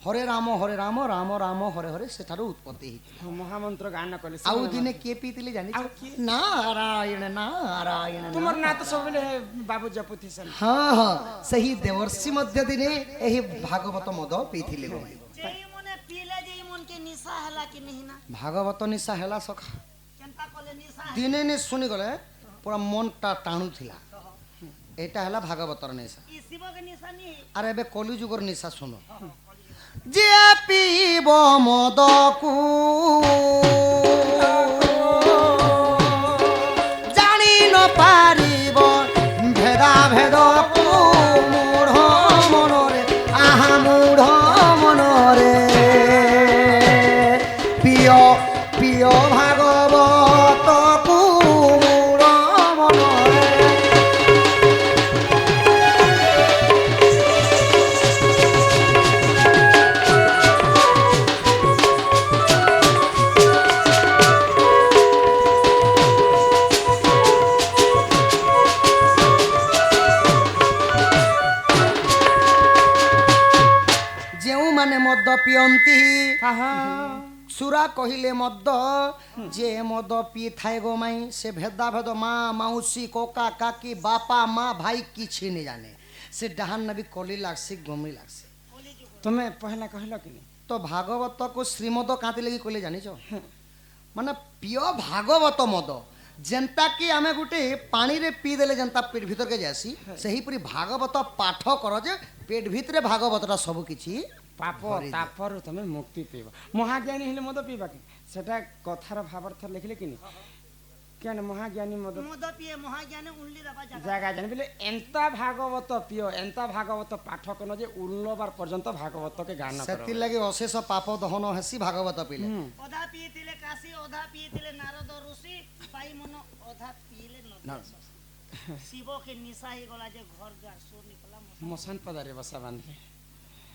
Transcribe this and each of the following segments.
हरे राम राम राम हरे हरे सेठारु उत्पत्ति हेइछि महामंत्र गान कले आउ दिने के पीतिले जानि नारायण नारायण तुमर ना तो सब बेले बाबू जपुथि सन हां हां सही देवर्षि मध्य दिने एही भागवत मद पीथिले गो जेई मने पीले जेई मन के निशा हला कि नहीं ना भागवत निशा हला सखा केनता कले निशा दिने ने सुनि गले पूरा मन ता टाणु थिला एटा हला भागवतर निशा ई शिव के निशा नहीं अरे बे कलि जुगर निशा सुनो जे पीब मदकू जानी न पारिब भेदा भेदकू मूढ़ मनरे आहा मूढ़ मनरे पिय पिय भागवतकू मूढ़ मनरे माने मद पियंती सुरा कहिले मद जे मद पी थाए गो माई से भेदा भेद माँ मौसी कोका काकी बापा माँ भाई किछि नहीं जाने से डहान नबी कली लागसी गमी लागसी तुम्हें पहला कहलो कि नहीं तो भागवत को श्रीमद कांति लगी कहले जानिछ माने पिय भागवत मद जेंता कि आमे गुटे पानी रे पी देले जेंता पेट भीतर के जासी सही पूरी भागवत पाठ कर जे पेट भीतर भागवतटा सब किछि पाप तापर तुम्हें मुक्ति पीब महाज्ञानी हेले मद पीबा कि सेटा कथार भावार्थ लिखले कि नहीं क्या महाज्ञानी मद पिए महाज्ञानी उल्ली दबा जागा जानि बोले एंता भागवत पियो एंता भागवत पाठ करनो जे 19 बार पर्यंत भागवत के गान करो सेति लागि अशेष पाप दहन हेसी भागवत पीले ओधा पीतिले काशी ओधा पीतिले नारद ऋषि पाई मन ओधा पीले न शिव के निशा ही गला जे घर द्वार सुर निकला मसान पदारे बसा बांधले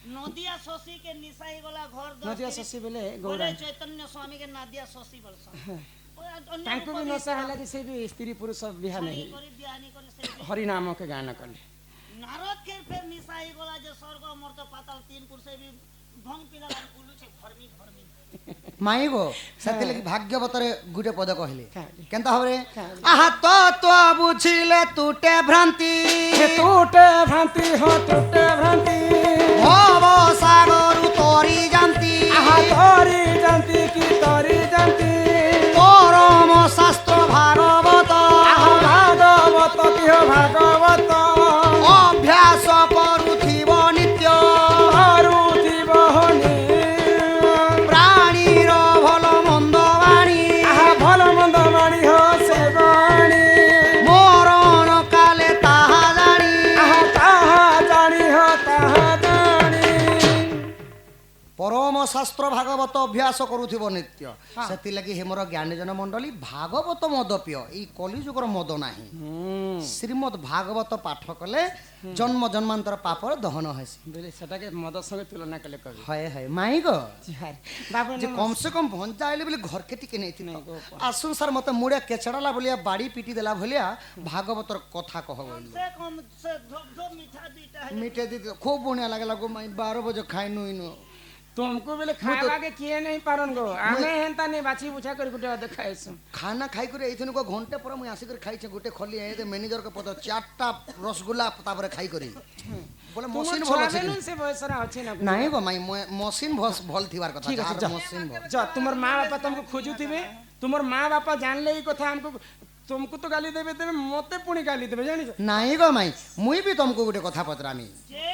नदिया शशि के निशा ही गला घर द्वार नदिया शशि बोले गौरा चैतन्य स्वामी के नदिया शशि बलसा तांको भी नशा हला जे से भी स्त्री पुरुष बिहा नहीं हरि नाम के गान कले नारद के फिर निशा ही गला जे स्वर्ग मर्त पाताल तीन पुरुष भी भंग पिला उलु छे भरमी भरमी माई गो सेति लागि भाग्यवतरे गुटे पद कहले केनता हबरे आहा तो बुझिले टूटे भ्रांति हो टूटे भ्रांति भव सागर तोरी जानती आहा तोरी जानती की तोरी जानती परम शास्त्र भागवत भागवत की भागवत अभ्यास करुथिब नित्य प्राणीर भल मंद वाणी भल मंद वाणी हो से वाणी मरण काले ताहा जानी हो ताहा जानी परम शास्त्र भागवत अभ्यास करुथिब नित्य सेति लागि हेमर ज्ञानीजन मंडली भागवत मद पिय ई कलिजुगर मद नाही श्रीमद भागवत पाठ कले जन्म जन्मांतर पाप दहन हेसी बोले सेटा के मद संगे तुलना कले कवि हाय हाय माई गो बाबू जे कम से कम भंजा आइले बोले घर के टिके नहीं थी आसुन सर मते मुड़े केचड़ाला बोलिया बाड़ी पीटी देला भलिया भागवतर कथा कह बोली से कम से धोप धोप मीठा दीटा है मीठे दी खूब बढ़िया लागला गो माई 12 बजे खाइनु इनु तुमको बोले खावा के किए नहीं पारन गो आमे हेंता नहीं बाछी बुछा कर गुटे देखाइसु खाना खाई करे एथन को घंटे पर मुई आसी कर खाई छे गुटे खली आए मैनेजर के पद चारटा रसगुल्ला तापर खाई करी बोले मशीन भल अछि से बयसरा अछि ना नहीं गो माई मशीन भल थिवार कथा जार मशीन भल जा तुमर मां बापा तुमको खोजुथिबे तुमर मां बापा जानले ई कथा हमको तुमको तो गाली देबे देबे मते पुणी गाली देबे जानि नहीं गो माई मुई भी तुमको गुटे कथा पतरामी जे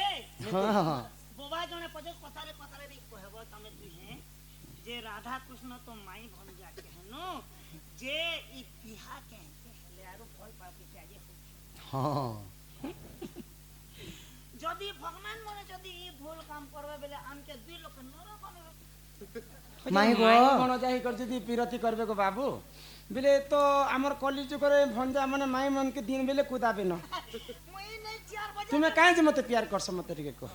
हां हां बोबा जने पजस कथारे रे कहबो तमे दुहे जे राधा कृष्ण तो माई भन जा के हनो जे ई पिहा के हेले आरो फल पाके आजे हां जदी भगवान मने जदी ई भूल काम करबे बेले हमके दुई लोक नर बनबे माई गो कोन जाहि कर जदी पिरती करबे गो बाबू बेले तो हमर कॉलेज करे भंजा माने माई मन के दिन बेले कुदाबे न मुई नहीं 4 बजे तुमे काहे जे मते प्यार करस मते टिके को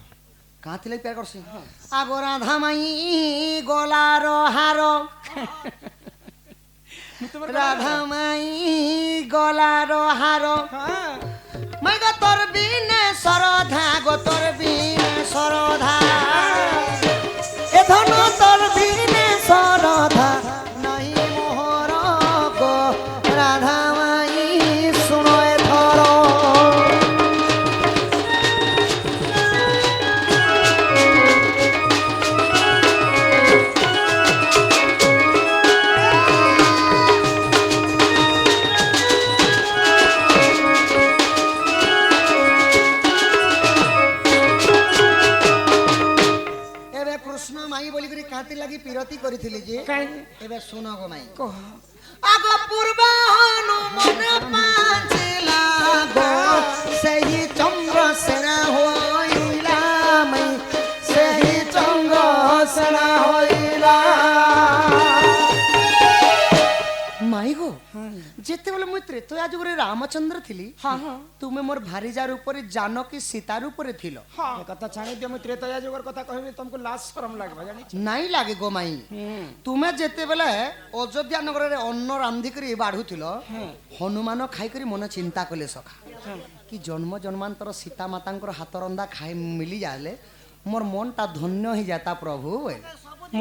कहाँ थिले प्यार करसी आगो राधा माई गोलार हार राधा माई गोलार हार माई गो तोर बिने सरधा गो तोर बिने सरधा কৃষ্ণ মাই বলি করে কাঁতি লাগি পিরতি করিছিলি যে কাই এবে শুনো গো মাই কহ আগ পূর্বে হনুমনে পাঁচিলা গো সেই চন্দ্র সেনা হইলা মাই সেই চন্দ্র সেনা হইলা মাই গো যেତେବେଳେ ମୁଁ ତ୍ରେତୟା ଯୁଗରେ ରାମଚନ୍ଦ୍ର ଥିଲି ହଁ ହଁ ତୁମେ ମୋର ଭାରିଜାର ଉପରେ ଜାନକୀ ସୀତାର ଉପରେ ଥିଲ ଏ କଥା ଛାଣି ଦିଅ ମୁଁ ତ୍ରେତୟା ଯୁଗର କଥା କହିବି ତମକୁ ଲାଜ ଶରମ ଲାଗିବ ଜାଣିଛ ନାଇଁ ଲାଗେ ଗୋ ମାଇ ତୁମେ ଯେତେବେଳେ ଅଯୋଧ୍ୟା ନଗରରେ ଅନ୍ନ ରାନ୍ଧିକରି ବାଢୁଥିଲ ହନୁମାନ ଖାଇକରି ମନେ ଚିନ୍ତା କଲେ ସଖା କି ଜନ୍ମ ଜନ୍ମାନ୍ତର ସୀତା ମାତାଙ୍କର ହାତ ରନ୍ଧା ଖାଇ ମିଳି ଯାଲେ ମୋର ମନଟା ଧନ୍ୟ ହେଇଯାତା ପ୍ରଭୁ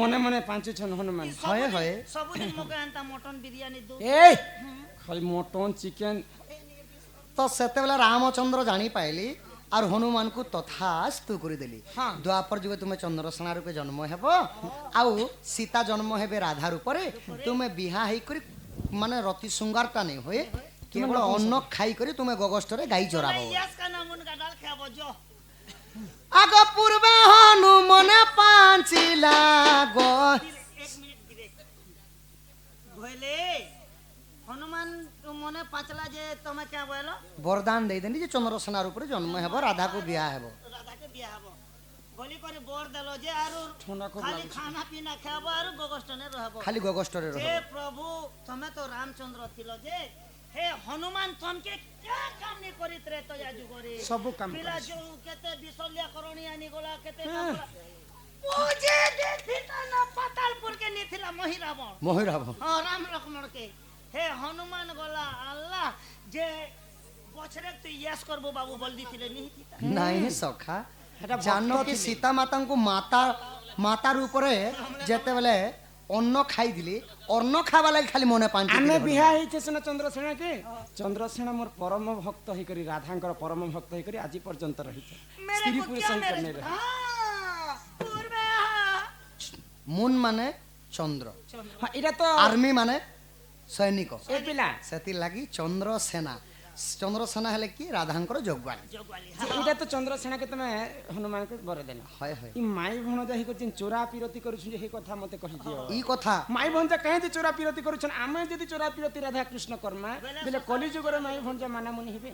ମନେ ମନେ ପାଞ୍ଚୁଛନ୍ ହନୁମାନ ହଏ ହଏ ସବୁଦିନ ମକେ ଆନ୍ତା ମଟନ ବିରିୟାନୀ ଦଉ এই খালি মটন চিকেন ତ ସେତେବେଳେ ରାମଚନ୍ଦ୍ର ଜାଣିପାଇଲି আর হনুমানକୁ তথাস্তু କରିଦେଲି ହଁ। ଦ୍ୱାପର ଯୁଗ ତୁମେ ଚନ୍ଦ୍ରସେନା ରୂପେ ଜନ୍ମ ହେବ ଆଉ ସୀତା ଜନ୍ମ ହେବେ ରାଧା ରୂପରେ ତୁମେ ବିହା ହେଇକରି ମାନେ ରତି ଶୃଙ୍ଗାରଟା ନେଇ ହୁଏ କେବଳ ଅନ୍ନ ଖାଇକରି ତୁମେ ଗଗଷ୍ଟରେ ଗାଈ ଚରାବ यस का नाम उनका डाल खाबो जो ଆଗ ପୂର୍ବେ ହନୁମାନ ପାଞ୍ଚିଲା ଗो एक मिनट ब्रेक भइले हनुमान मने पाचला जे तमे क्या बोलो ବରଦାନ ଦେଇଦେଲି ଯେ ଚନ୍ଦ୍ରସେନା ରୂପରେ ଜନ୍ମ ହେବ ରାଧାକୁ ବିହା ହେବ राधा के बियाह हबो बोली करे बोर देलो जे आरु ठंडा खूब खाली लागे। खाना पीना खाबो आरु गोगस्टने रहबो ଖାଲି ଗଗଷ୍ଟରେ जे ରହିବ प्रभु तमे तो रामचंद्र थिलो जे हे हनुमान तमके क्या काम नहीं करित रे तो या जुगरे सबु काम पिला जो केते बिसलिया करणी आनी गोला केते मुझे देखिता ना पातालपुर के निथिला महिरावण ମହିରାବ हाँ राम लक्ष्मण के हे हनुमान गोला अल्लाह जे बछरे तो यस करबो बाबू बल्दी थिले नहीं थिता ନାହିଁ ସଖା ହେଟା ଭକ୍ତ ଜାନକୀ ଥିଲେ। ସୀତା ମାତାଙ୍କୁ ମାତା ରୂପରେ ଯେତେବେଳେ ଅନ୍ନ ଖାଇଥିଲି ଅନ୍ନ ଖାଇବା ଲାଗି ଖାଲି ମନେ ପାଞ୍ଚ ଆମେ ବିହା ହେଇଛେ ସିନା ଚନ୍ଦ୍ରସେନା କେ ଚନ୍ଦ୍ରସେନା ମୋର ପରମ ଭକ୍ତ ହେଇକରି ରାଧାଙ୍କର ପରମ ଭକ୍ତ ହେଇକରି ଆଜି ପର୍ଯ୍ୟନ୍ତ ରହିছে मेरे ସ୍ତ୍ରୀ को ପୁରୁଷ क्या ହେଇକରି मेरे ନେଇ ରହି हाँ पूर्वे ମୁନ୍ ମାନେ ଚନ୍ଦ୍ର ହଁ ଏଇଟା ତ ଆର୍ମି ମାନେ ସୈନିକ ଏ ପିଲା ସେଥିଲାଗି ଚନ୍ଦ୍ରସେନା ଚନ୍ଦ୍ରସେନା ହେଲେ କି ରାଧାଙ୍କର ଯୋଗବାଣୀ जोगवाली ଯେ ଏଇଟା ତ ଚନ୍ଦ୍ରସେନା କେ ତମେ ହନୁମାନଙ୍କୁ ବର ଦେଲ ହଏ ହଏ ଇ ମାଇ ଭଣଜା ହେଇକରି ଚୋରା ପିରତି କରୁଛୁ ଯେ ହେଇ କଥା ମତେ କହିଦିଅ ଇ କଥା ମାଇ ଭଣଜା କାହିଁକି ଚୋରା ପିରତି କରୁଛନ୍ ଆମେ ଯଦି ଚୋରା ପିରତି ରାଧା କୃଷ୍ଣ କର୍ମା ବେଲେ କଲି ଯୁଗରେ ମାଇ ଭଣଜା ମାନାମୁନି ହେବେ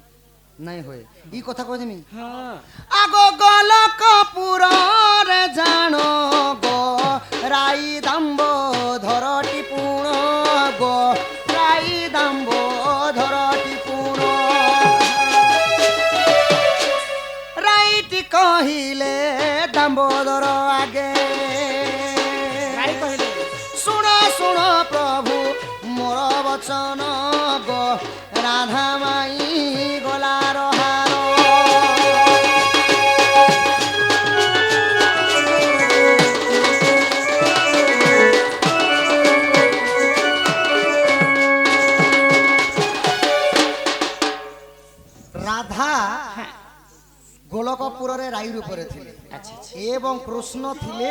ନାଇଁ ହୁଏ ଇ କଥା କହିଦେମି ହଁ ଆଗ ଗୋଲକପୁରରେ ଜାଣ ଗো ରାଇ ଦାମ୍ବୋଧରଟି ପୁଣ ଗো ରାଇ ଦାମ୍ବୋଧରଟି ପୁଣ ରାଇଟି କହିଲେ ଦାମ୍ବୋଦର ଆଗେ ରାଇ କହିଲେ ଶୁଣ ଶୁଣ ପ୍ରଭୁ ମୋର ବଚନ ଗো ରାଧା ମାଇ ଗଲାର ହାର ରାଧା ଗୋଲକପୁରରେ ରାଇ ରୂପରେ ଥିଲେ ଏବଂ କୃଷ୍ଣ ଥିଲେ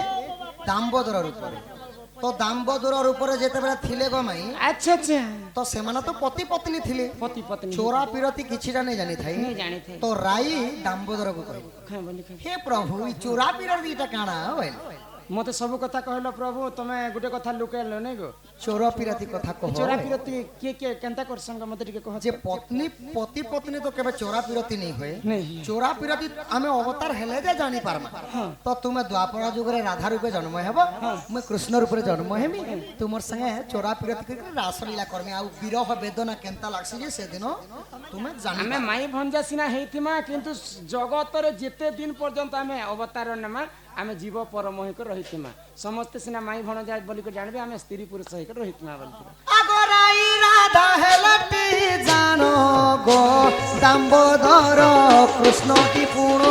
ଦାମ୍ବୋଦର ରୂପରେ ତ ଦାମ୍ବୋଦର ରୂପରେ ଯେତେବେଳେ ଥିଲେ ଗମାଇ ଆଚ୍ଛା ଆଚ୍ଛା ତ ସେମାନେ ତ ପତି ପତ୍ନୀ ଥିଲେ ପତି ପତ୍ନୀ ଚୋରା ପିରତି କିଛିଟା ନେଇ ଜାଣିଥାଇ ନେଇ ଜାଣିଥାଏ ତ ରାଇ ଦାମ୍ବୋଦରକୁ କହିଲେ ଖାଁ ବୋଲି ଖାଁ ହେ ପ୍ରଭୁ ଇ ଚୋରା ପିରତି ଏଟା କାଣା ବୋଇଲେ ମତେ ସବୁ କଥା କହିଲ ପ୍ରଭୁ ତମେ ଗୋଟେ କଥା ଲୁକେଇଲ ନାଇଁ ଗো ଚୋର ପିରତି କଥା କହ ଚୋରା ପିରତି କିଏ କିଏ କେନ୍ତା କରସନ୍ ମତେ ଟିକେ କହ ଯେ ପତ୍ନୀ ପତି ପତ୍ନୀ ତ କେବେ ଚୋରା ପିରତି ନେଇ ହୁଏ ନେଇ ଚୋରା ପିରତି ଆମେ ଅବତାର ହେଲେ ଯେ ଜାଣି ପାରମା ତ ତୁମେ ଦ୍ୱାପର ଯୁଗରେ ରାଧା ରୂପେ ଜନ୍ମ ହେବ ମୁଁ କୃଷ୍ଣ ରୂପରେ ଜନ୍ମ ହେମି ତୁମର ସାଙ୍ଗେ ଚୋରା ପିରତି କରି ରାସଲୀଳା କରମି ଆଉ ବିରହ ବେଦନା କେନ୍ତା ଲାଗସି ଯେ ସେଦିନ ତୁମେ ଜାଣି ଆମେ ମାଇ ଭଞ୍ଜା ସିନା ହେଇଥିମା କିନ୍ତୁ ଜଗତରେ ଯେତେ ଦିନ ପର୍ଯ୍ୟନ୍ତ ଆମେ ଅବତାର ନେମା ଆମେ ଜୀବ ପରମ ହେଇକରି ରହିଥିମା ସମସ୍ତେ ସିନା ମାଇ ଭଣଜା ବୋଲିକରି ଜାଣିବେ ଆମେ ସ୍ତ୍ରୀ পুরুষ ହେଇକରି ରହିଥିମା ବୋଲିକରି আগরাই রাধা হেলাটি জানো গো দাম্বোদর কৃষ্ণটি পুণ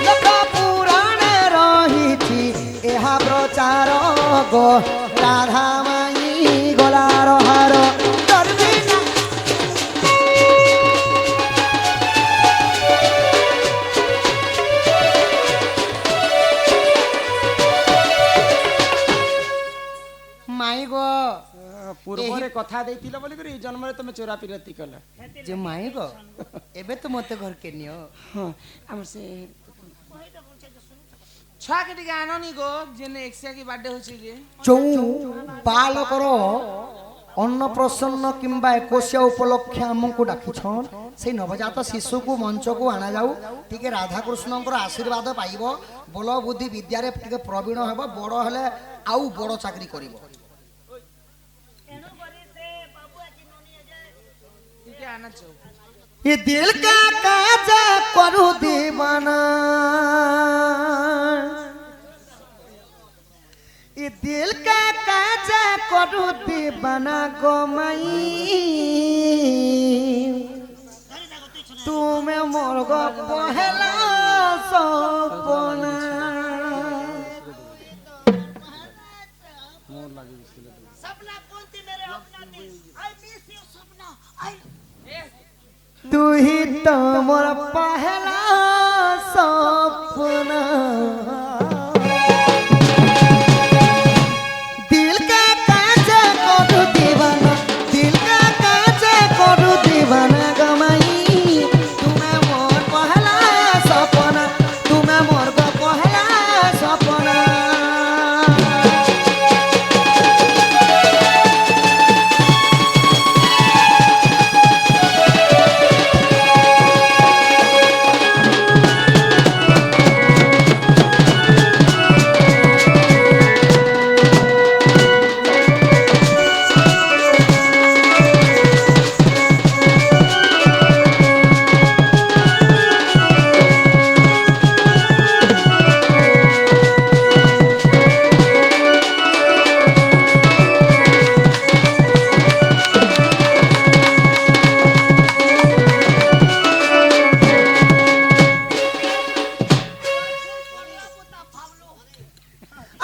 লোক পুরাণে রহিছি এহা প্রচার গো রাধা মাই গলার হার ধরবি না মাই গো ପୂର୍ବରେ କଥା ଦେଇଥିଲ ବୋଲି କରି ଏଇ ଜନ୍ମରେ ତମେ ଚୋରା ପିରତି କଲ। ଯେ ମାଇଁ ଗୋ ଏବେ ତ ମତେ ଘରକେ ନିଅ। ହଁ ଆମର ସେ ଛୁଆକେ ଟିକେ ଆନନି ଗୋ ଯେନେ ଏକ୍ସିଆ କି ବାର୍ଥଡେ ହଉଛି ଯେ ଯୋଉ ବାଳକର ଅନ୍ନପ୍ରସନ୍ନ କିମ୍ବା ଏକୋଇଶିଆ ଉପଲକ୍ଷେ ଆମକୁ ଡାକିଛନ୍ ସେଇ ନବଜାତ ଶିଶୁକୁ ମଞ୍ଚକୁ ଅଣାଯାଉ ଟିକେ ରାଧାକୃଷ୍ଣଙ୍କର ଆଶୀର୍ବାଦ ପାଇବ ବଳ ବୁଦ୍ଧି ବିଦ୍ୟାରେ ଟିକେ ପ୍ରବୀଣ ହେବ ବଡ଼ ହେଲେ ଆଉ ବଡ଼ ଚାକିରି କରିବ। ଟିକେ ଆନଛ ये दिल का काजा करू दीवाना ये दिल का काजा करू दीवाना गोमाई तुम्हें मोर गो पहला सपना सपना कौन थी मेरे अपना थी आई मिस यू सपना आई तू ही तो मोर पहला सपना दिल का काजा करू दीवाना दिल का काजा करू दीवाना गमाई तुम्हें मोर पहला सपना तुम्हें मोर को पहला सपना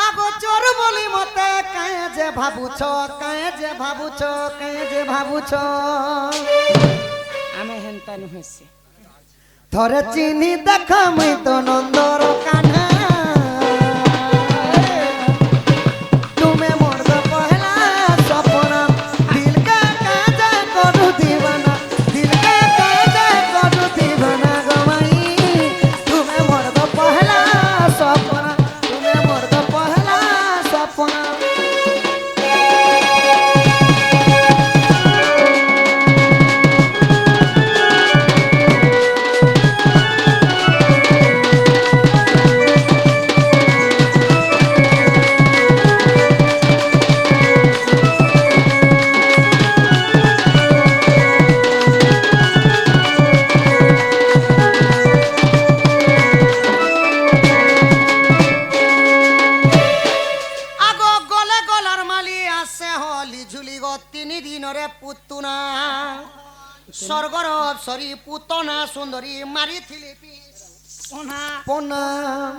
আগো চোর বলি মতে কায়ে যে ভাবুছ কায়ে যে ভাবুছ কায়ে যে ভাবুছ ଆମେ ହେନ୍ତା ନୁହେଁ ସେ থরে চিনি দেখ মুই তো নন্দর কানা তুমি মোর তো পহলা সপনা দিল কা কাজা করু দিবানা দিল কা কাজা করু দিবানা গমাই তুমি মোর তো পহলা সপনা তুমি মোর তো পহলা সপনা আগো গলে গলার মালি আছে হলি ঝুলি গো 3 দিনরে পুতুনা স্বর্গর অপসরি পুতনা সুন্দরী মারিথিলি ओना পোনা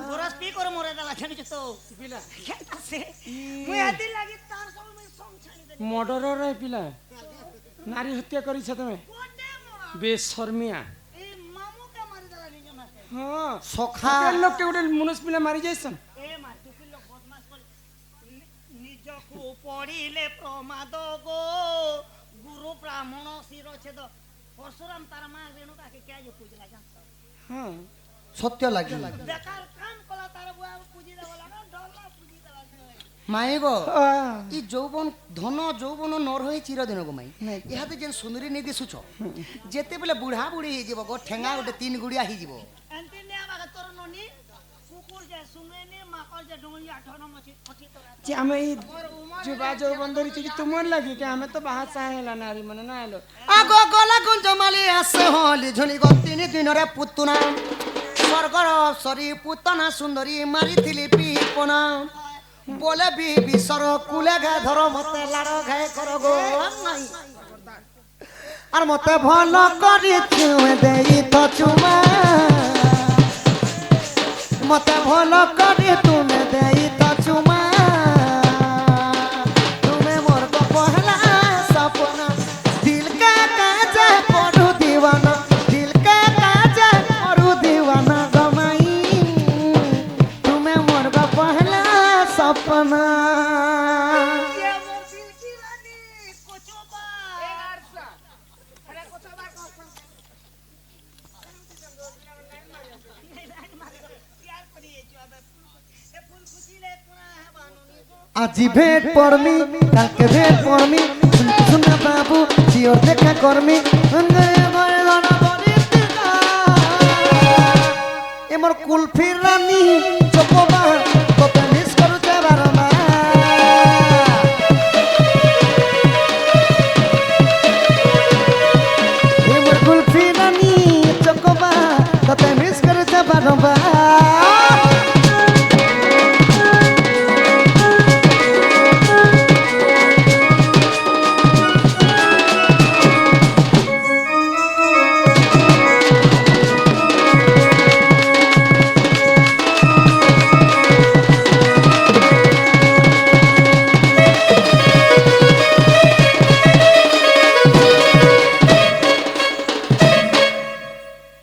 गोरस पी कर मोरे दला छनी तो पिला केता से मुई आती लागी तार सब में सॉन्ग छानी दे ମର୍ଡରର ପିଲା ନାରୀ ହତ୍ୟା କରିଛ ତମେ कोटे मोरा ବେଶର୍ମିଆ ए मामू का मारी दला निज ना ହଁ ସଖା ଲୋକେ ଗୋଟେ ମନୁଷ ପିଲା ମାରି ଯାଇଛନ୍ ए मातु पिलो बदमाश कर निज को पड़िले प्रमाद गो गुरु ब्राह्मण शिरछेद परशुराम तार मां रेणुका के क्या जो पूजला जान ହଁ সত্য লাগি बेकार काम कला तार बुआ पूजी देवला ना डरला पूजी देवला মাই গো ଆ, ই যৌবন ধন যৌবন নর হয়ে চিরদিন গো মাই ইহাতে যেন সুন্দরী নেই দিশুছ যেতেবেলে বুঢ়া বুঢ়ী হয়ে গো ঠেঙ্গা গোটে 3 গুড়িয়া হয়ে एंती ने आवा तोर ननी कुकुर जे सुंगेनी माकड़ जे डोंगी 8 नंबर पठी तोरा ଯେ ଆମେ ଏଇ ଯୁବା ଯୌବନ ଧରିଛୁ କି ତୁମର ଲାଗି କି ଆମେ ତ ବାହା ସାହା ହେଲା ନାରୀ ମାନେ ନା ହେଲ আগো গলা গুঞ্জমালি আছে হলি ঝুলি গো 3 দিনরে পুতুনা স্বর্গর অপসরি পুতনা সুন্দরী মারিথিলি পিপনা বলে বিশ্বর কুলে ঘে ধর মতে লাড় ঘে কর গো মাই আর মতে ভাল করি চুমে দেই তো চুমা মতে ভাল করি তুমি দেই তো চুমা তুমি মোর গো পহলা সপনা দিল কা কাজা করু দিওয়ানা দিল কা কাজা করু দিওয়ানা গমাই তুমি মোর গো পহলা সপনা ये मोर दिल की रानी আসিলে কোনা হেবানুনি গো আজি ভেট পড়মি কালকে ভেট পড়মি শুনে বাবু জিওর দেখা কর্মী এমর কুলফির রানী চপবা কত মিস করুছে বারবার এমর কুলফির রানী চপবা কত মিস করুছে বারবার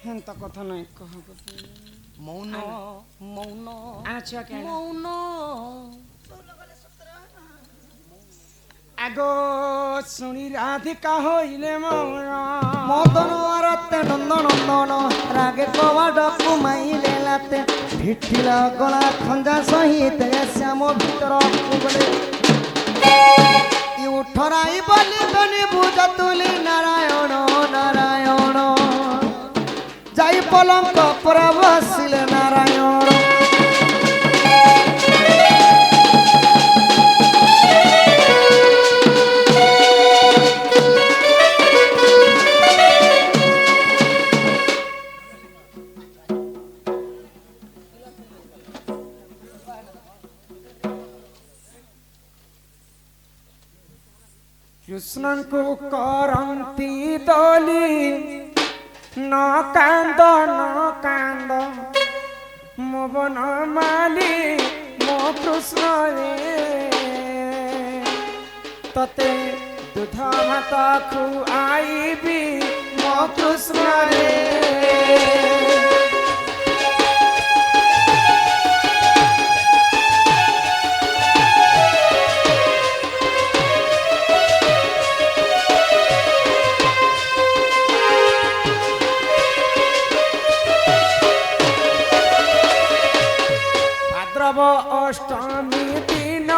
হেন তো কথা নাই কহ কথা মৌন মৌন আচ্ছা কেন মৌন আগো শুনি রাধিকা হইলে মৌন মদন আরতে নন্দন নন্দন রাগে কবা ডকু মাইলে লাতে ভিঠিলা গলা খঞ্জা সহিত শ্যাম ভিতর বলে উঠরাই বলি বনি বুঝ তুলি নারায়ণ নারায়ণ যাই পলঙ্ক পর বসিলে নারায়ণ କୃଷ୍ଣଙ୍କୁ କରନ୍ତି ଦୋଲି ନ କାନ୍ଦ ମୋ ବନ ମାଲି ମୋ କୃଷ୍ଣ ରେ ତତେ ଦୁଧ ଭାତ ଖୁଆଇବି ମୋ କୃଷ୍ଣ ରେ ভাদ্রব অষ্টমী দিন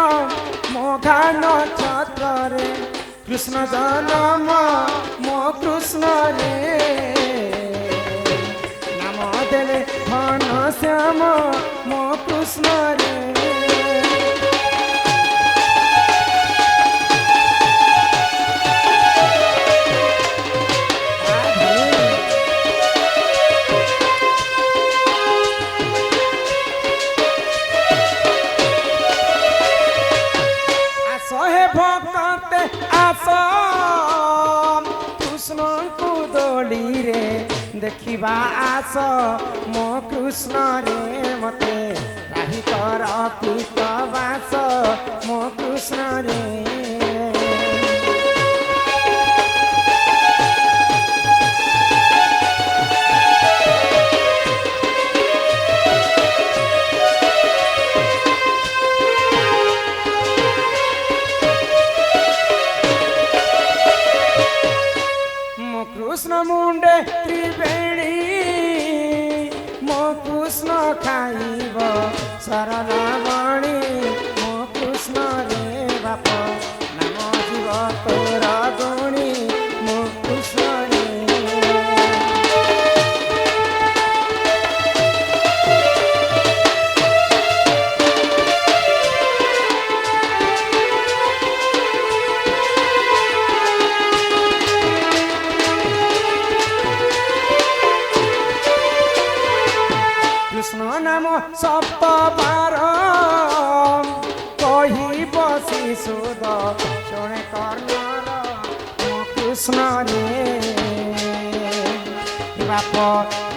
মঘা নক্ষত্রে কৃষ্ণ জন্ম মো কৃষ্ণ রে নাম দেলে ঘন শ্যাম মো কৃষ্ণ রে ଶହେ ଭକ୍ତ ଆସ କୃଷ୍ଣଙ୍କୁ ଦୋଳିରେ ଦେଖିବା ଆସ ମୋ କୃଷ୍ଣରେ ମତେ ରାହି କର କୀଟ ବାସ ମୋ କୃଷ୍ଣରେ কৃষ্ণ মুন্ডে ত্রিবেণী মো কৃষ্ণ খাইব শরণামণি মো কৃষ্ণ রে বাপ নাম জীব তোর গুণী মো কৃষ্ণ রে কৃষ্ণ নাম সপ্তবার কহিব শিশুদ শুনে কর্ণর মো কৃষ্ণ রে বাপ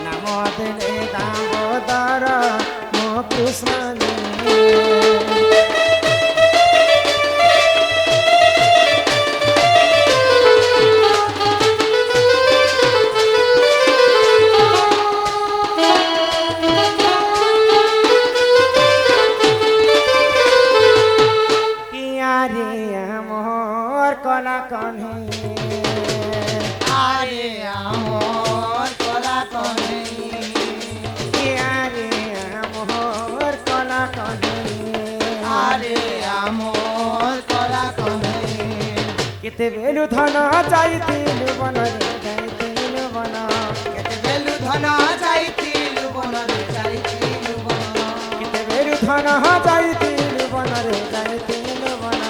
নাম দেলে দামোদর মো কৃষ্ণ রে কলা কনে আরে আমার কলা কনে আরে মোহর কলা কনে କେତେବେଲୁ ଧନ ଯାଇଥିଲୁ ବନରେ ଯାଇଥିଲୁ ବନ କେତେବେଲୁ ଧନ ଯାଇଥିଲୁ ବନରେ ଯାଇଥିଲୁ ବନ କେତେବେଲୁ ଧନ ଯାଇଥିଲୁ ବନରେ ଯାଇଥିଲୁ ବନ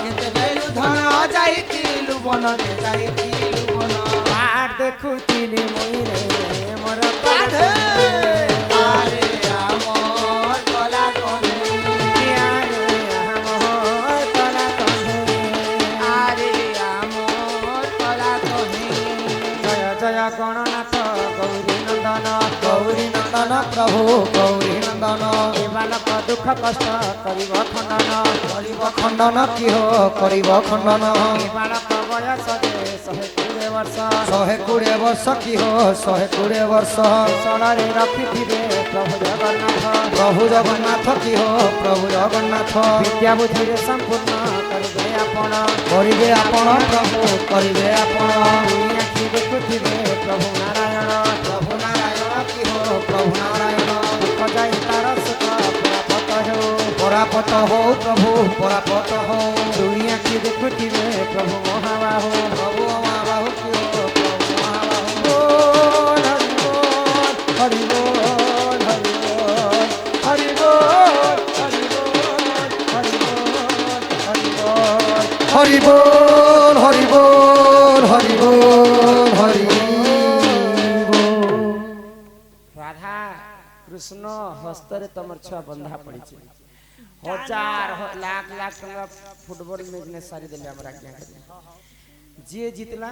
କେତେବେଲୁ ଧନ ଯାଇଥିଲୁ ବନରେ ଯାଇଥିଲୁ ବନ ପାହାଡ଼ ଦେଖୁଥିଲି ମୁଇଁରେ ମୋର ଆରେ ଆମର କଲା କନେ ଆରେ ଆମର କଲା କନେ ଜୟ ଜୟ ଗଣନାଥ ଗୌରୀ ନନ୍ଦନ ଗୌରୀ ନନ୍ଦନ ପ୍ରଭୁ ଗୌରୀ ନନ୍ଦନ ଏ ବାଲକ ଦୁଃଖ କଷ୍ଟ କରିବ ଖଣ୍ଡନ କରିବ ଖଣ୍ଡନ କିହ କରିବ ଖଣ୍ଡନ ଏ ବାଳକ ବୟସରେ 120 ବର୍ଷ 120 ବର୍ଷ କିହ 120 ବର୍ଷ ଷୋଳରେ ରଖିଥିବେ ପ୍ରଭୁ ଜଗନ୍ନାଥ ପ୍ରଭୁ ଜଗନ୍ନାଥ କିହ ପ୍ରଭୁ ଜଗନ୍ନାଥ ବିଦ୍ୟା ବୁଦ୍ଧିରେ ସମ୍ପୂର୍ଣ୍ଣ କରିବେ ଆପଣ କରିବେ ଆପଣ ପ୍ରଭୁ କରିବେ ଆପଣ ଦୁଇ ଆଖି ଦେଖୁଥିବେ ପ୍ରଭୁ ନାରାୟଣ ପ୍ରଭୁ ନାରାୟଣ କିହ ପ୍ରଭୁ ନାରାୟଣ ଦୁଃଖ ଯାଇ ତାର ସୁଖ ପ୍ରାପତ ହେଉ ପରାପତ ହଉ ପ୍ରଭୁ ପରାପତ ହଉ ଦୁଇ ଆଖି ଦେଖୁଥିବେ ପ୍ରଭୁ ମହାବାହୁ ପ୍ରଭୁ ମହାବାହୁ କିହ ପ୍ରଭୁ ମହାବାହୁ ହରି ବୋଲ ହରି ବୋଲ ହରି ବୋଲ ହରି ବୋଲ ହରି ବୋଲ ହରି ବୋଲ হরি বল হরি বল হরি বল হরি বল রাধা কৃষ্ণ হস্তরে তোমার ছুয়া বন্ধা পড়িছে হাজার লাখ লাখ টাকা ফুটবল ম্যাচ সারি দেলে আমরা আজ্ঞা করি যে জিতলা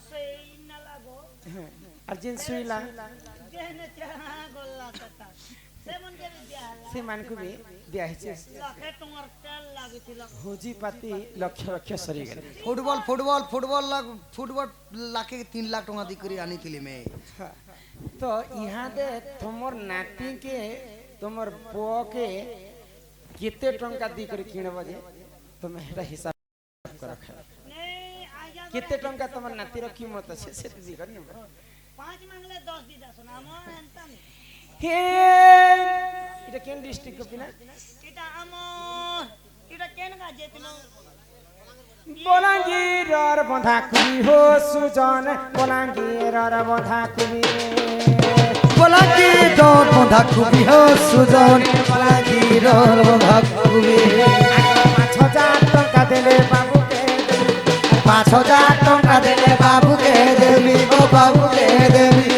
সেই না লাগো আর যে শুইলা যেনে চাহা গল্লা কথা সেমন করে দিয়া সে মানকু বি দিয়া হইছে লক্ষে তোমার তেল লাগিছিল ভোজি পাতি লক্ষ লক্ষ সরি গেলে ফুটবল ফুটবল ফুটবল ফুটবল লাখে 3 লাখ টাকা দি করে আনিছিলি মে তো ইহাদে তোমার নাতিকে তোমার পুଅকে কেতে টঙ্কা দি করে কিনব যে তুমি এটা হিসাব কর নেই আইয়া কেতে টঙ্কা তোমার নাতির কিমত আছে সেটা দি করি নেব 5 মাংলে 10 দি দাও না আমার এনতাম হে এটা কেন ডিস্ট্রিক্ট কপিনা এটা আমার এটা কেন গা যেতিনো বলাঙ্গীরর বন্ধা কুবি হো সুজন বলাঙ্গীরর বন্ধা কুবি বলাকি ডর বন্ধা খুবই হ সুজন বলাকি ডর বন্ধা খুবই 5000 টঙ্কা দেলে বাবুকে 5000 টাকা দিলে বাবুকে দেবি গো বাবুকে দেবি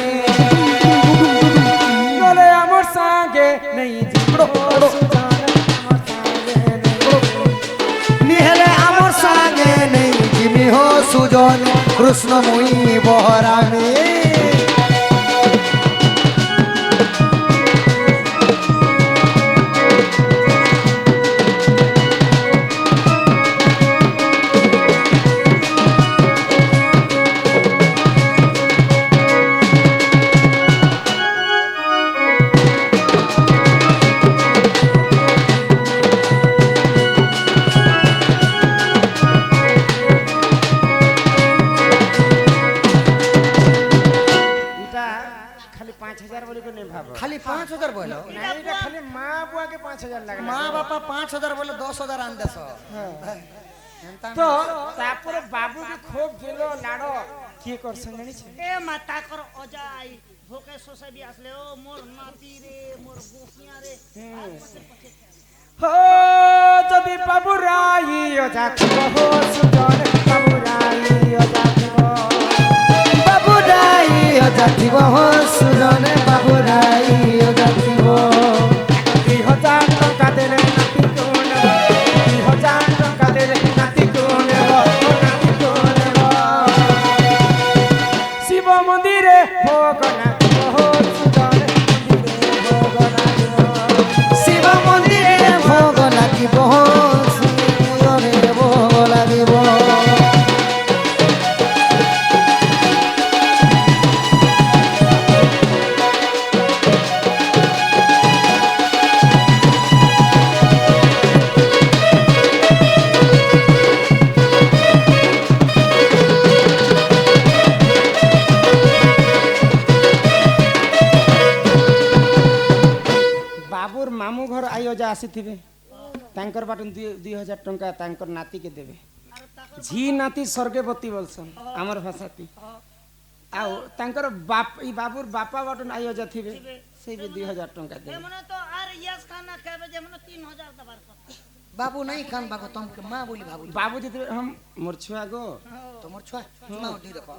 বলে আমার সঙ্গে নেই জীবন সুজন আমার সঙ্গে নেই নিহেলে আমার সঙ্গে নেই জিমি হো সুজন কৃষ্ণময়ী বহরামী এটা খালি 5000 বলি করে নেই ভাবো খালি 5000 বলো না এটা খালি মা বুয়াকে 5000 লাগে মা বাপা 5000 বলে 10000 আন দেছ তো তারপরে বাবুকে খুব গেল লাড় কি করছেন জানিছ এ মাতা কর অজাই ভোকে সোসাবি আসলে ও মোর নাতি রে মোর গোপিয়া রে আর পছে পছে হো যদি বাবু রাই অজাতিব হো সুজন বাবু রাই অজাতিব বাবুরাই অজাতিব সুজনে বাবুরাই অজাতিব 2000 টঙ্কা দেলে নাতি কোন 2000 টঙ্কা দেলে নাতি কোন নাতি কোন শিব মন্দিরে ভোগ নাচিব হো সুজন মন্দিরে ভোগ নাচিব শিব মন্দিরে ভোগ লাগিব সুজনে ভোগ লাগিব বাবুর মামু ঘর আয়োজা আসিথিবে তাঙ্কর বাটন 2000 টঙ্কা তাঙ্কর নাতিকে দেবে আর তাকে ঝি নাতি স্বর্গবতী বলছন আমার ভাষাতি ଆଉ ତାଙ୍କର ବାପ ଇ ବାବୁର ବାପା ବାଟୁ ନାଇ ହଜା ଥିବେ ସେଇ ବି 2000 ଟଙ୍କା ଦେବେ ଏମାନେ ତ ଆର ইয়াস খানা খাবে যেমন 3000 দেবার কথা বাবু নাই খান বাবু তোমাকে মা বলি ভাবু বাবু যেতে হম মোর ছুয়া গো তোমার ছুয়া না দি দেখো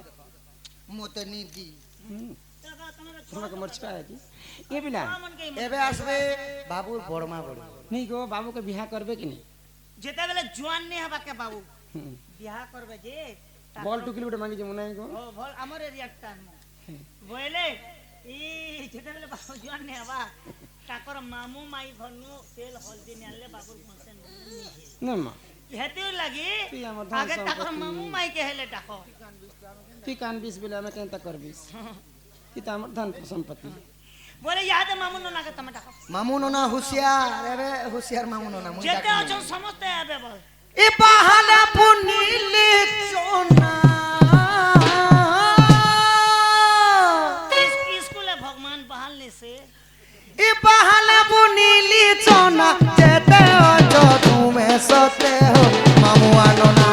মতে নি দি টাকা তোমার তোমাকে মোর ছুয়া কি এ বিনা মন কে এবে আসবে বাবুর বড় মা বড় নেই গো বাবুকে বিয়া করবে কি নি যেতে বেলে জোয়ান নে হবা কে বাবু বিয়াহ করবে যে বল টুকিল গুটে মাগি যে মনে হয় গো ও ভল আমার এরিয়ার টান বইলে ই যেতে বেলে বাবু জোয়ান নে হবা তাকর মামু মাই ঘনু তেল হলদি নেলে বাবুর মসেন না মা হেতু লাগি তুই আমার ধন আগে তাকর সম্পত্তি। মামু মাই কে হেলে ডাকো তুই কান বিস বেলে আমি কেনতা করবিস তুই তো আমার ধন সম্পত্তি বলে ইয়াদে মামু নাকে তুমি ডাকো মামু ননা হুশিয়ার এবে হুশিয়ার মামু ননা মুই যেতে ডাকি আছেন সমস্ত আবে বল এ বাহানা পুনিলে চোনা স্কুলে ভগবান বহাল নিছে এ বাহানা পুনিলে চোনা যেতে আছো তুমি সতে হো মামু আনোনা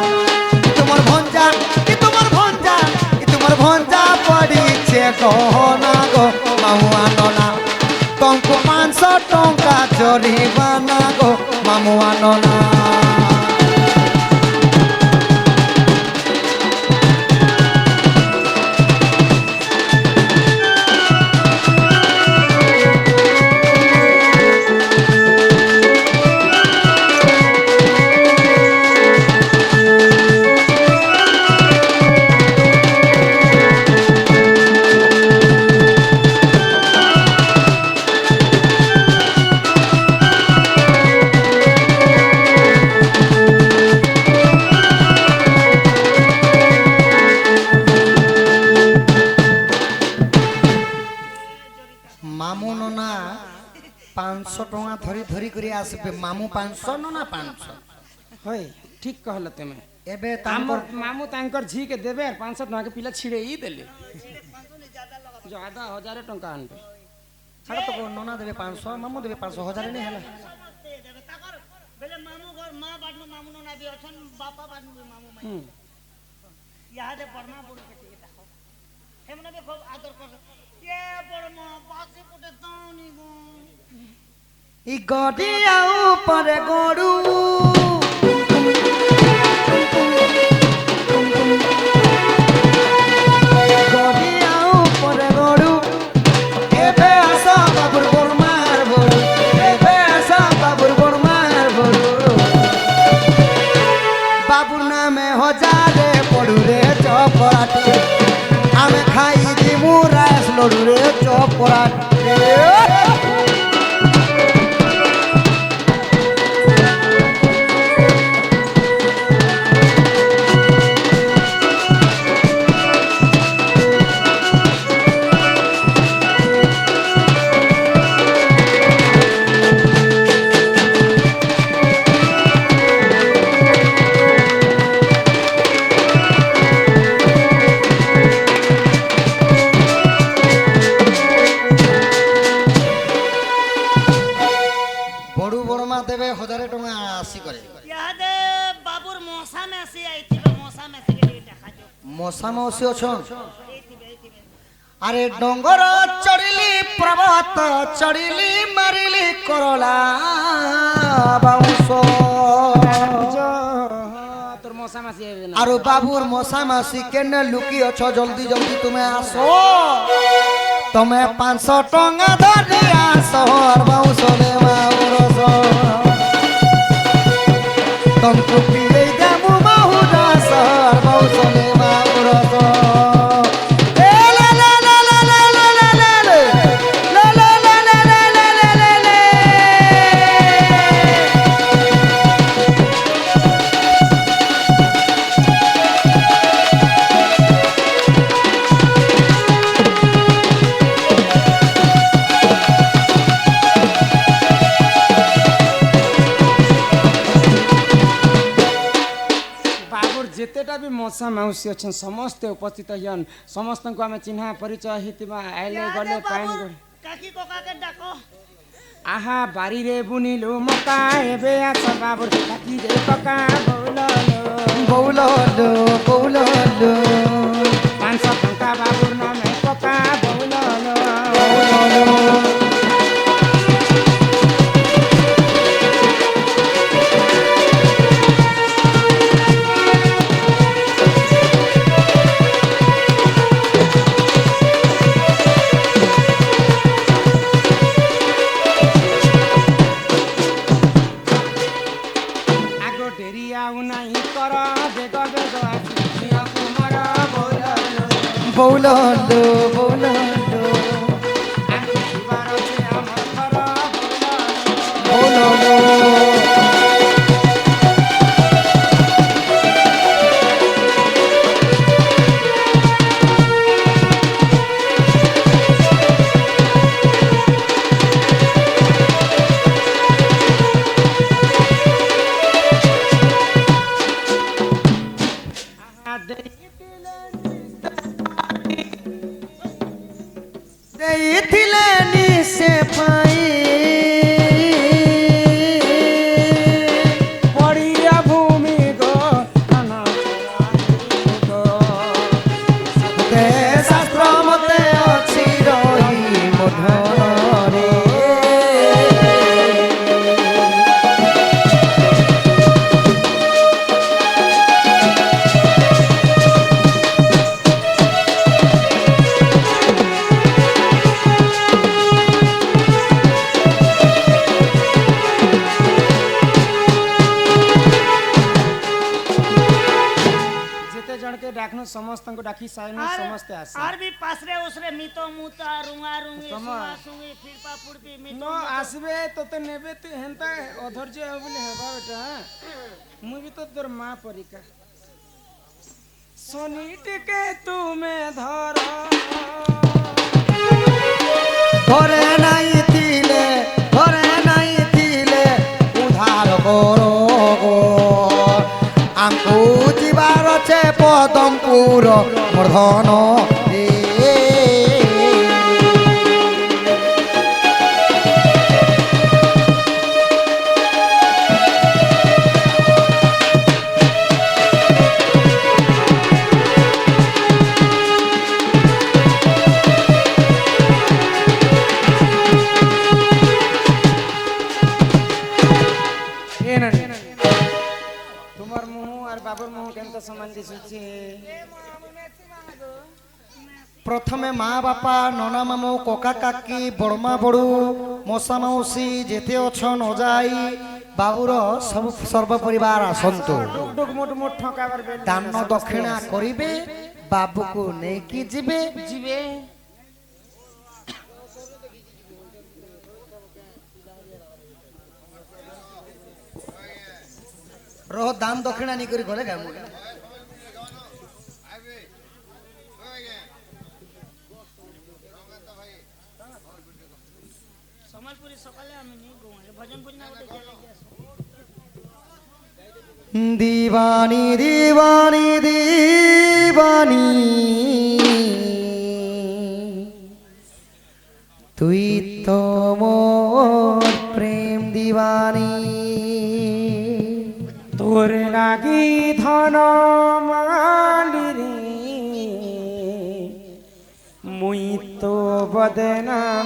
তোমার ভঞ্জা কি তোমার ভঞ্জা কি তোমার ভঞ্জা পড়িছে গহনা গো মামু আনোনা তোমাকে 500 টঙ্কা জরিমানা গো মামু আনোনা মামু ননা 500 টঙ্কা ধরি ধরি করে আসবে মামু 500 ননা 500 হয় ঠিক কহল তুমি এবে আমার তাঙ্কর মামু তাঙ্কর ঝি কে দেবে আর 500 টাকা পিলা ছিড়ে ই দেলে ज्यादा 1000 টাকা আনবে ছাড়া তো ননা দেবে 500 মামু দেবে 500 হাজারে নেই হেলা সমস্ত দেবে তাকর বেলে মামু ঘর মা বাডনু মামু না বি আছেন বাপা বাডনু মামু মাই হুম ইয়াদে পরমা বড় কেটে দেখো হেমনে বে খুব আদর করে এ পরমা বাসি কোটে দানি গো ই গডিয়া উপরে গড়ু গডিয়া উপরে গড়ু এবে আসা বাবুর বর্মার বড়ু এবে আসা বাবুর বর্মার বড়ু বাবুর নামে হজারে পড়ু রে চপরাটি আমি খাই দিমু রাস লড়ু রে চপরাটি বড়ু বড়মা দেবে 1000 টাকা আসি করে ইয়াদে বাবুর মশা মেসি আইতিবে মশা মেসি কে দেখা যাও মশা মাউসি অছন এইতিবে আরে ডঙ্গর চড়িলি পর্বত চড়িলি মারিলি করলা বাউস তোর মশা মাসি আইবে না আর বাবুর মশা মাসি কেনে লুকি অছ জলদি জলদি তুমি আসো তুমি 500 টাকা ধরি আসো আর বাউস নে মাউরস তোমাকে পিলে দেবু মাহুরাস আর বাউস নে মাউরস এ লা লা লা লা লা লা লা লা লা লা লা লা লা লা লা লা লা বাবুর যেতেটা বি মশা মাউসি অছেন সমস্তে উপস্থিত হন সমস্তଙ୍କୁ ଆମେ ଚିହ୍ନା ପରିଚୟ ହେଇଥିବା ଆଇଲେ ইয়াদে ଗଲେ ପାଣି বাবু গড়ে কাকি কোকাকে ডাকো আহা বাড়িরে বুনিলু মকা এবে আস বাবুর কাকি রে ককা বৌললো বৌললো বৌললো 500 টঙ্কা বাবুর নামে ককা বৌললো আগো ডেরি আউ নাই কর বেগ বেগ আসি কুমার বৌললো বৌললো বৌললো আমি জীবার আছে আমার ঘর বৌললো বৌললো ଦେଇଥିଲେ ନିଶେ ପାଇ পড়িয়া ভূমি গো কানা গো ଦେ ଶାସ୍ତ୍ର ମତେ ଅଛି ରହି ମଧରେ যেতে জনকে ডাকনু সমস্ত ডাকি সাইনু সমস্তে আসে और भी पासरे उसरे मितो मुता रुंगा रुंगी तमा। सुंगा सुंगी फिरपा फुड़पी मितो নো আসবে তোতে নেবে তুই হেনতা অধৈর্য হবে বলে হেবা বেটা মুই বি তো তোর মা পরিকা শনি টিকে তুমি ধর ঘরে নাই ଥିଲେ ঘরে নাই ଥିଲେ উদ্ধার করো গো ଆମକୁ ଯିବାର ଅଛି ପଦମପୁର ମୂର୍ଦ୍ଧନ এ না তোমার মুহ আর বাবুর মুহ কেমন সমান দিশুছে প্রথমে মা বাপা ননা মামু ককা কাকি বড়মা বড়ু মশা মাউসী যেতে অছন অজাই বাবুর ସବୁ সর্ব পরিবার আসন্তু ডুক ডুক মুট মুট ঠকাবার বেল দান দক্ষিণা করিবে বাবুକୁ ନେଇକି ଯିବେ জিবে রহ দান দক্ষিণা নিকরি গলে গামু সম্বলপুরি সকালে আমি নি গোয়ে ভজনপুরি না ওটা গেলে গেছে दीवानी दीवानी दीवानी তুই তো মোর প্রেম दीवानी তোর লাগি ধন মালি রে মুই তো বদনাম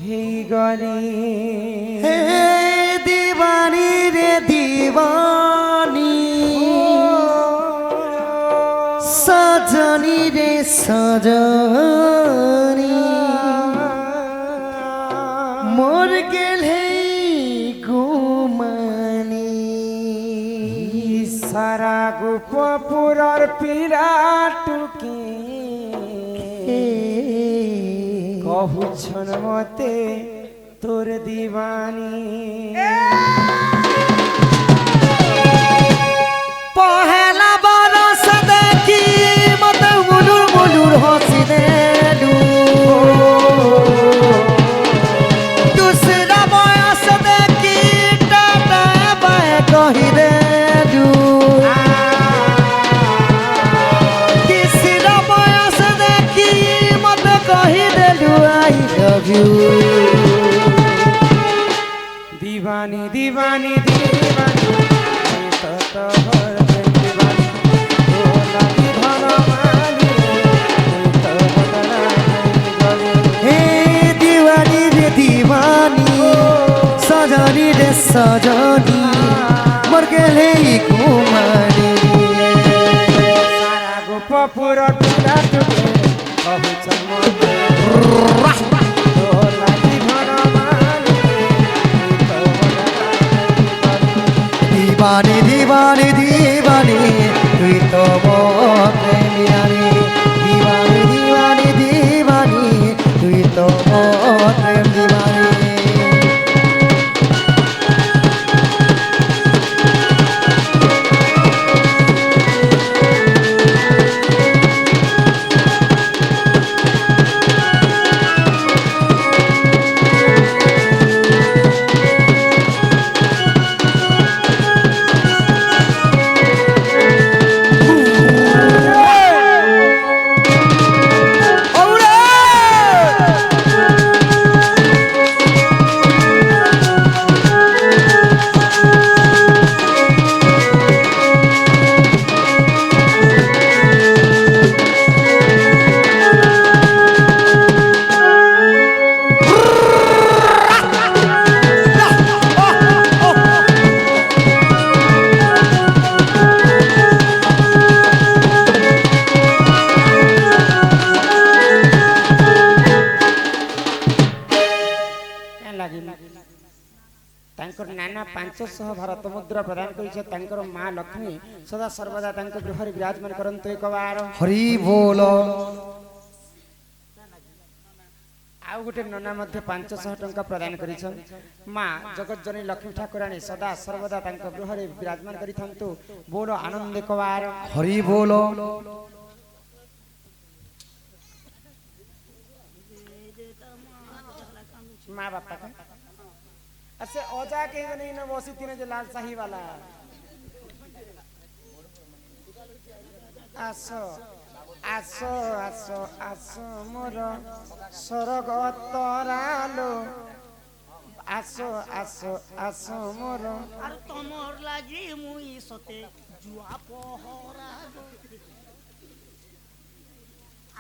হেই গলি हे दीवानी रे दीवानी सजनी रे सजनी मोर गेल है गुमानी সারা গোপপুরর পিরাটুকে কহুছন মতে তোর দিবানী पहला बरस देखी मत मुलुर मुलुर हसी देलू दूसरा बयस देखी टाटा बाय कही देलू तीसरा बयस देखी मत कही देलू आई लव यू दीवानी दीवानी तो तोहर प्रेम दीवानी ओ लागी धनवानी तो बदला नहीं गली हे दीवानी रे दीवानी सजनी रे सजनी मर गेले घुमानी सारा गोप पूरा टुटा टुटे बहु चमके तो लागी धनवानी तो बदला नहीं गली दीवानी दीवानी दीवानी তুই তো মোর প্রেমিয়ানি दीवानी दीवानी दीवानी তুই তো মোর প্রেম दीवानी तांकर नाना 500 भारत मुद्रा प्रदान करिছে तांकर मां लक्ष्मी सदा सर्वदा तांक गृहरे विराजमान करंतु एक बार हरि बोल आउ गुटे नना मध्ये 500 टंका प्रदान करिछन मां जगत जननी लक्ष्मी ठाकुराणी सदा सर्वदा तांक गृहरे विराजमान करिथंतु बोलो आनंद एक बार हरि बोल मां बापा का असे ओजा के नहीं न बसी तीन जे लाल शाही वाला आसो आसो आसो आसो मोर स्वर्ग तरालो आसो आसो आसो मोर আর তোমার লাগি মুই সতে জুয়া পহরা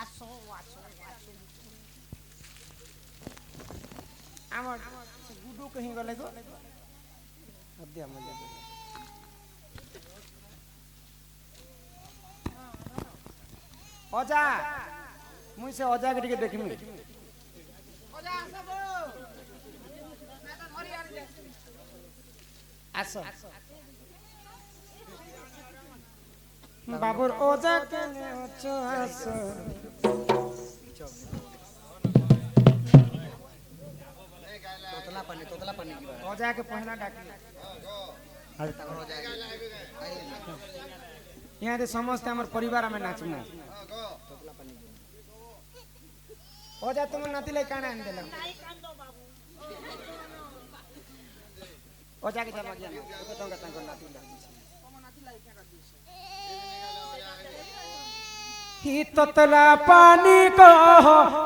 আসো আসো আসো আমার गुडू कहीं गले गो अद्या मजा ओजा मुई से ओजा के देखिमी ओजा आसबो आसो बाबूर ओजा के ओचो आसो तोतला पानी ओजा के पहला डाकी यहाँ दे समस्त हमर परिवार में नाचमु ओजा तुम नाती ले काना आन देला ओजा के जमा गया तो तंग तंग नाती ही तोतला पानी को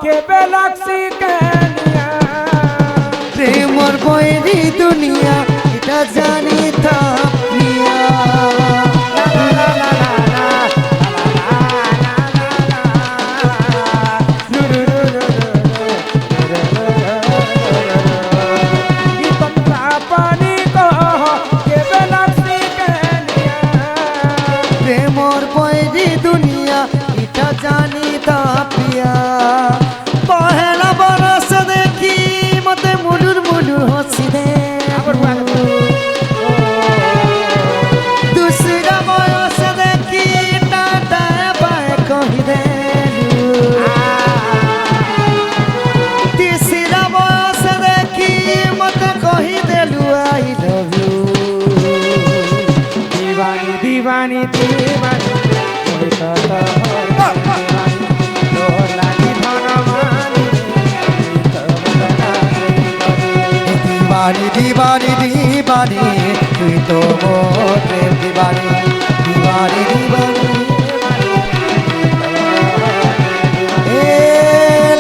के बेलक्सी कनिया প্রেমর বৈরি দুনিয়া এটা জানি থাপিয়া প্রেমর বৈরি দুনিয়া এটা জানি থাপিয়া পহেলা বরস দেখি মতে মুলুর মুলুর হসি দে दूसरा बयस देखी टाटा बाय कही दे तीसरा बयस देखी मत कही देलु आई लव यू दीवानी दीवानी दीवानी दीवानी दीवानी তুই তো মোর প্রেম दीवानी दीवानी दीवानी ए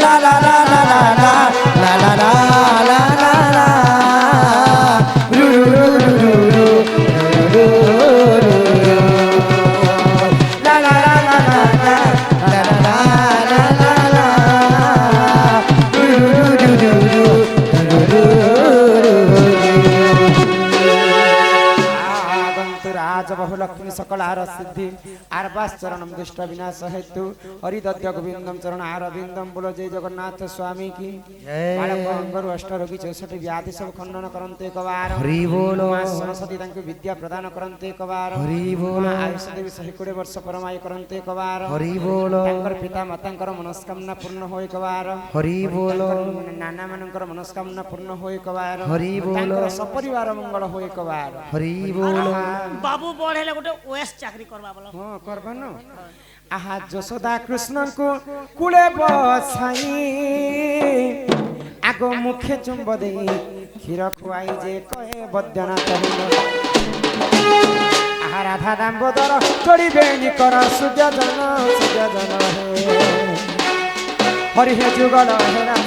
ला ला ला ला ला ला ला ला ला ला ला रू रू बहु लक्ष्मी सकल आर सिद्धि आरबास चरणम दुष्ट विनाश हेतु हरिदत्य गोविंदम चरण आर बिंदम बोलो जय जगन्नाथ स्वामी की बालक अंगरु अष्ट रोगी 64 व्याधि सब खंडन करन्ते एक बार हरि बोलो मां सरस्वती तांको विद्या प्रदान करन्ते एक बार हरि बोलो आयुष देवी 120 वर्ष परमाय करन्ते एक बार हरि बोलो तांकर पिता मातांकर मनस्कामना पूर्ण हो एक बार हरि बोलो नाना मानकर मनस्कामना पूर्ण हो एक बार हरि बोलो तांकर सपरिवार मंगल हो एक बार हरि बोलो बाबू बड़ हेले गोटे ओएस चाकरी करबा बोलो हाँ करबा न आहा यशोदा कृष्ण को कुले बसाई आगो मुखे चुंब दे क्षीर खुआई जे कहे बद्यनाथ आहा राधा दामोदर जोड़िबे निकर सूर्य जन हे हरि हे जुगल हे राम